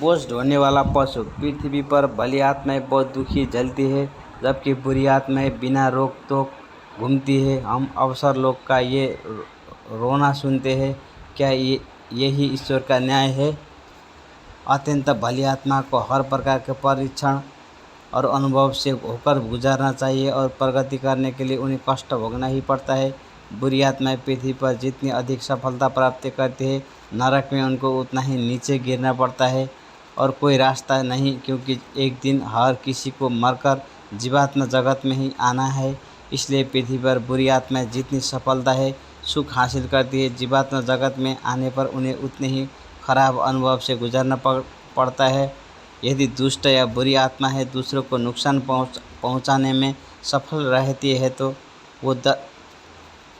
बोझ ढोने वाला पशु। पृथ्वी पर भली आत्माएं बहुत दुखी जलती है, जबकि बुरी आत्माएं बिना रोक टोक घूमती है। हम अवसर लोग का ये रोना सुनते हैं। क्या यही ईश्वर का न्याय है? अत्यंत भली आत्मा को हर प्रकार के परीक्षण और अनुभव से होकर गुजारना चाहिए और प्रगति करने के लिए उन्हें कष्ट भोगना ही पड़ता है। बुरी आत्माएं पृथ्वी पर जितनी अधिक सफलता प्राप्त करती है, नरक में उनको उतना ही नीचे गिरना पड़ता है और कोई रास्ता नहीं, क्योंकि एक दिन हर किसी को मरकर जीवात्मा जगत में ही आना है। इसलिए पृथ्वी पर बुरी आत्माएं जितनी सफलता है, सुख हासिल करती है, जीवात्मा जगत में आने पर उन्हें उतने ही खराब अनुभव से गुजरना पड़ता है। यदि दुष्ट या बुरी आत्मा है दूसरों को नुकसान पहुंचाने में सफल रहती है तो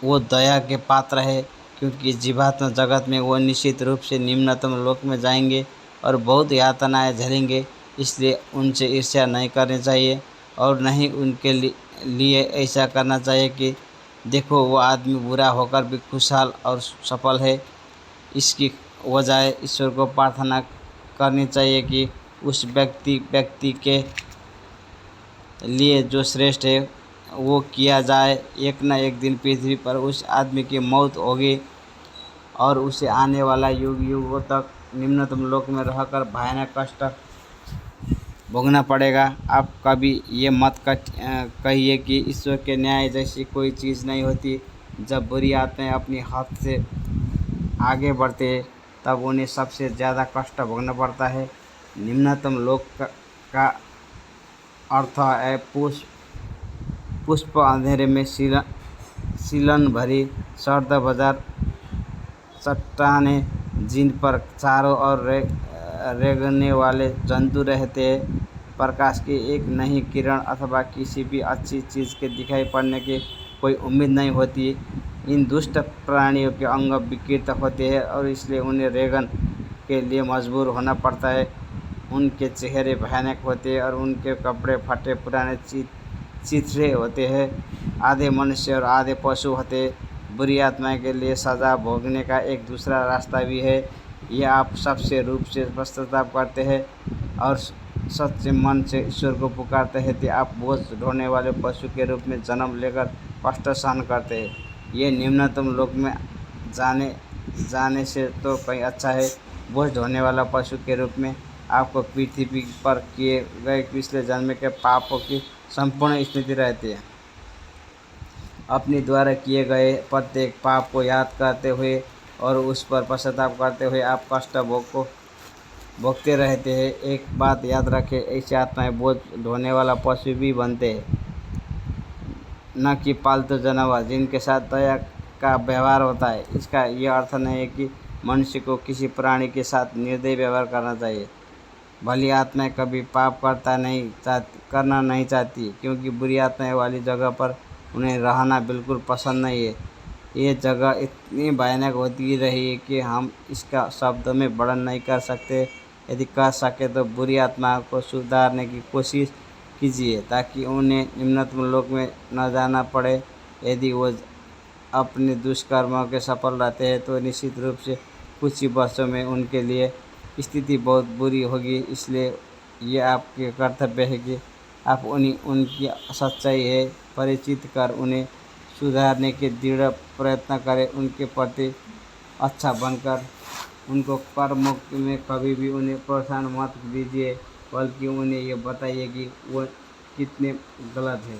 वो दया के पात्र है, क्योंकि जीवात्मा जगत में वो निश्चित रूप से निम्नतम लोक में जाएंगे और बहुत यातनाएं झेलेंगे। इसलिए उनसे ईर्ष्या नहीं करनी चाहिए और नहीं उनके लिए ऐसा करना चाहिए कि देखो वो आदमी बुरा होकर भी खुशहाल और सफल है। इसकी बजाय ईश्वर को प्रार्थना करनी चाहिए कि उस व्यक्ति के लिए जो श्रेष्ठ है वो किया जाए। एक न एक दिन पृथ्वी पर उस आदमी की मौत होगी और उसे आने वाला युगों तक निम्नतम लोक में रहकर भयानक कष्ट भोगना पड़ेगा। आप कभी ये मत कहिए कि ईश्वर के न्याय जैसी कोई चीज़ नहीं होती। जब बुरी आत्माएं अपनी हद से आगे बढ़ते हैं तब उन्हें सबसे ज़्यादा कष्ट भोगना पड़ता है। निम्नतम लोक का अर्थ है पुष्प अंधेरे में सीलन भरी सर्द बाजार चट्टानें, जिन पर चारों ओर रेंगने वाले जंतु रहते हैं। प्रकाश की एक नई किरण अथवा किसी भी अच्छी चीज़ के दिखाई पड़ने की कोई उम्मीद नहीं होती। इन दुष्ट प्राणियों के अंग विकृत होते हैं और इसलिए उन्हें रेंगन के लिए मजबूर होना पड़ता है। उनके चेहरे भयानक होते हैं और उनके कपड़े फटे पुराने चिथड़े होते हैं। आधे मनुष्य और आधे पशु होते हैं। बुरी आत्मा के लिए सज़ा भोगने का एक दूसरा रास्ता भी है। यह आप सबसे रूप से पश्चाताप करते हैं और सच्चे मन से ईश्वर को पुकारते हैं कि आप बोझ ढोने वाले पशु के रूप में जन्म लेकर कष्ट सहन करते हैं। ये निम्नतम लोक में जाने से तो कहीं अच्छा है। बोझ ढोने वाला पशु के रूप में आपको पृथ्वी पर किए गए पिछले जन्म के पापों की संपूर्ण स्मृति रहती है। अपने द्वारा किए गए प्रत्येक पाप को याद करते हुए और उस पर पश्चाताप करते हुए आप कष्ट भोगते रहते हैं। एक बात याद रखें, ऐसी आत्माएं बोझ ढोने वाला पशु भी बनते हैं, न कि पालतू जानवर जिनके साथ दया का व्यवहार होता है। इसका यह अर्थ नहीं है कि मनुष्य को किसी प्राणी के साथ निर्दयी व्यवहार करना चाहिए। भली आत्माएं कभी पाप करना नहीं चाहती, क्योंकि बुरी आत्माएं वाली जगह पर उन्हें रहना बिल्कुल पसंद नहीं है। ये जगह इतनी भयानक होती रही है कि हम इसका शब्दों में वर्णन नहीं कर सकते। यदि कर सके तो बुरी आत्माओं को सुधारने की कोशिश कीजिए ताकि उन्हें निम्नतम लोक में न जाना पड़े। यदि वो अपने दुष्कर्मों के सफल रहते हैं तो निश्चित रूप से कुछ ही वर्षों में उनके लिए स्थिति बहुत बुरी होगी। इसलिए ये आपके कर्तव्य है कि आप उनकी सच्चाई है परिचित कर उन्हें सुधारने के दृढ़ प्रयत्न करें। उनके प्रति अच्छा बनकर उनको कर मुक्ति में कभी भी उन्हें प्रोत्साहन मत दीजिए, बल्कि उन्हें ये बताइए कि वो कितने गलत है।